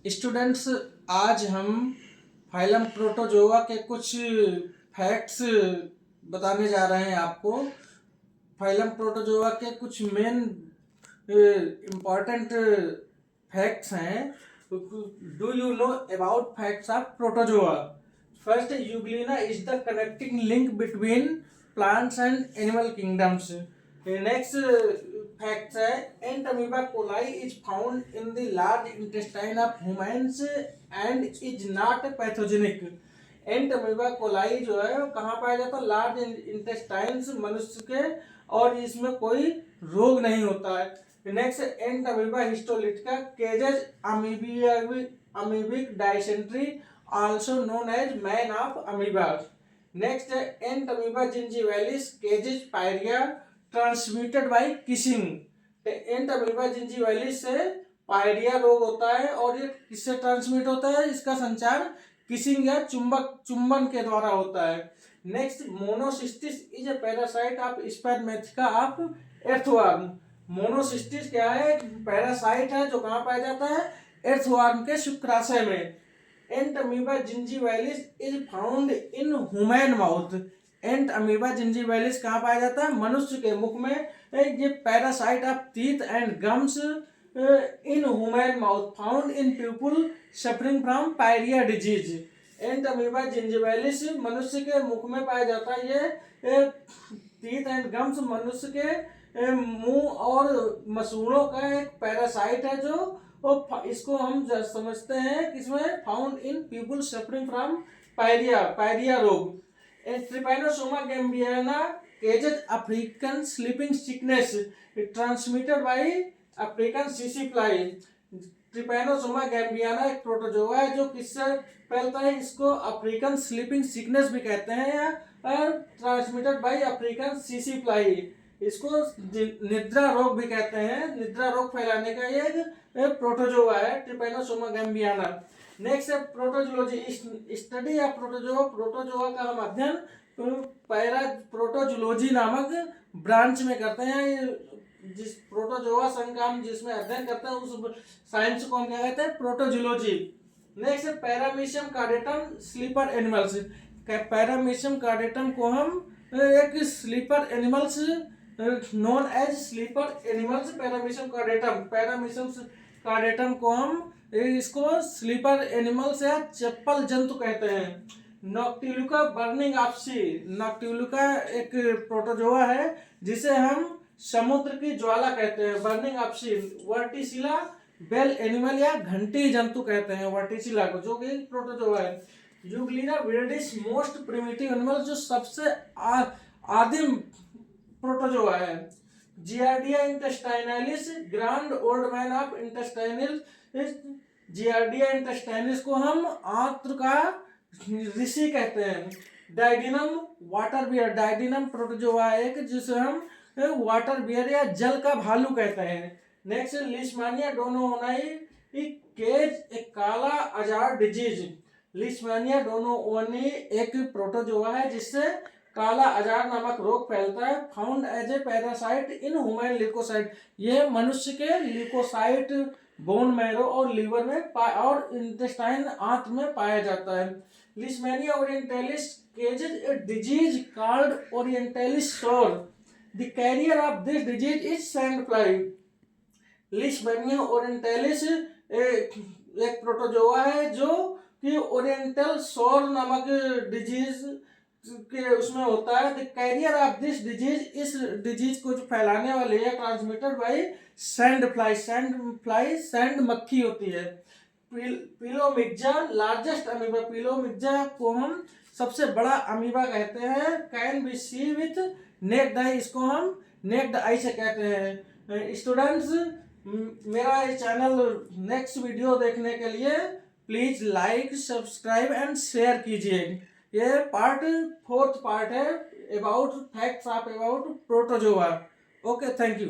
Students, आज हम phylum protozoa के कुछ फैक्ट्स बताने जा रहे हैं आपको। फाइलम प्रोटोजोआ के कुछ मेन इम्पॉर्टेंट फैक्ट्स हैं। Do you know about facts of protozoa? First, Euglena is the connecting link between plants and animal kingdoms. Next fact है, Entamoeba coli is found in the large intestine of humans and is not pathogenic. Entamoeba coli जो है वो कहाँ पाया जाता है? Large intestines मनुष्य के, और इसमें कोई रोग नहीं होता है। Next, Entamoeba histolytica causes amoebic dysentery also known as man of amoeba. Next है, Entamoeba gingivalis causes pyorrhoea transmitted by kissing. Entamoeba gingivalis से पायरिया रोग होता है, और ये किससे ट्रांसमिट होता है? इसका संचार किसिंग या चुंबन के द्वारा होता है। Next, Monocystis is a parasite of spermatheca of earthworm. Monocystis क्या है? पैरासाइट है जो कहाँ पाया जाता है? एर्थवर्म के शुक्राशय में। Entamoeba gingivalis is found in human mouth. Entamoeba gingivalis कहाँ पाया जाता है? मनुष्य के मुख में। ये parasite of teeth and gums in human mouth, found in people suffering from pyorrhoea disease. Entamoeba gingivalis मनुष्य के मुख में पाया जाता है। ये टीथ एंड गम्स मनुष्य के मुंह और मसूड़ों का एक पैरासाइट है, जो इसको हम समझते हैं किसमें? Found in people suffering from pyorrhoea रोग। Trypanosoma gambiense cages African sleeping sickness transmitted by African CC fly। Trypanosoma gambiense एक प्रोटोजोआ है जो किससे फैलता है? इसको अफ्रीकन स्लीपिंग सिकनेस भी कहते हैं, और transmitted by African CC fly. इसको निद्रा रोग भी कहते हैं। निद्रा रोग फैलाने का ये एक प्रोटोजोआ है, ट्रिपैनोसोमा गैम्बियाना। नेक्स्ट है protozoology, study of protozoa. Protozoa का हम अध्ययन प्रोटोजोलॉजी नामक ब्रांच में करते हैं। जिस प्रोटोजोआ संघ का हम जिसमें अध्ययन करते हैं उस साइंस को हम क्या कहते हैं? प्रोटोजोलॉजी। नेक्स्ट है Paramecium caudatum slipper animals. Paramecium caudatum को हम एक slipper animals known as slipper animals Paramecium caudatum को हम इसको स्लीपर एनिमल्स या चप्पल जंतु कहते हैं। नॉक्टिलुका बर्निंग ऑफ सी। नॉक्टिलुका एक प्रोटोजोआ है जिसे हम समुद्र की ज्वाला कहते हैं, burning of sea. Vorticella bell animal या घंटी जंतु कहते हैं वर्टिसिला को, जो कि प्रोटोजोआ है। Euglena viridis most primitive animal, जो सबसे आदिम प्रोटोजोआ है। Giardia intestinalis grand old man of intestinal. Giardia intestinalis को हम आंत्र का ऋषि कहते हैं। Didinium water bear. Didinium protozoa एक जिसे हम वाटर बियर या जल का भालू कहते हैं। नेक्स्ट, लिशमानिया डोनोओनाई केज एक काला अजार डिजीज। लिशमानिया डोनोओनी एक प्रोटोजोआ है जिससे काला अजार नामक रोग फैलता है। Found as a parasite in human leucocyte. ये मनुष्य के ल्यूकोसाइट बोन मैरो और लीवर में और इंटेस्टाइन आंत में पाया जाता है। Leishmania orientalis caused a disease called orientalis sore. The carrier of this disease is sandfly. Leishmania orientalis एक प्रोटोजोआ है जो कि ओरिएंटल सोर नामक डिजीज के उसमें होता है। The carrier of this disease, इस डिजीज को जो फैलाने वाले या transmitted by sand fly sand मक्खी होती है। पिलोमिक्जा लार्जेस्ट अमीबा। पिलोमिक्जा को हम सबसे बड़ा अमीबा कहते हैं। Can be see with naked eye, इसको हम नेक्ड आई से कहते हैं। स्टूडेंट्स, मेरा ये चैनल नेक्स्ट वीडियो देखने के लिए please like, subscribe and share कीजिए। ये फोर्थ पार्ट है about facts of about protozoa. Okay, thank you.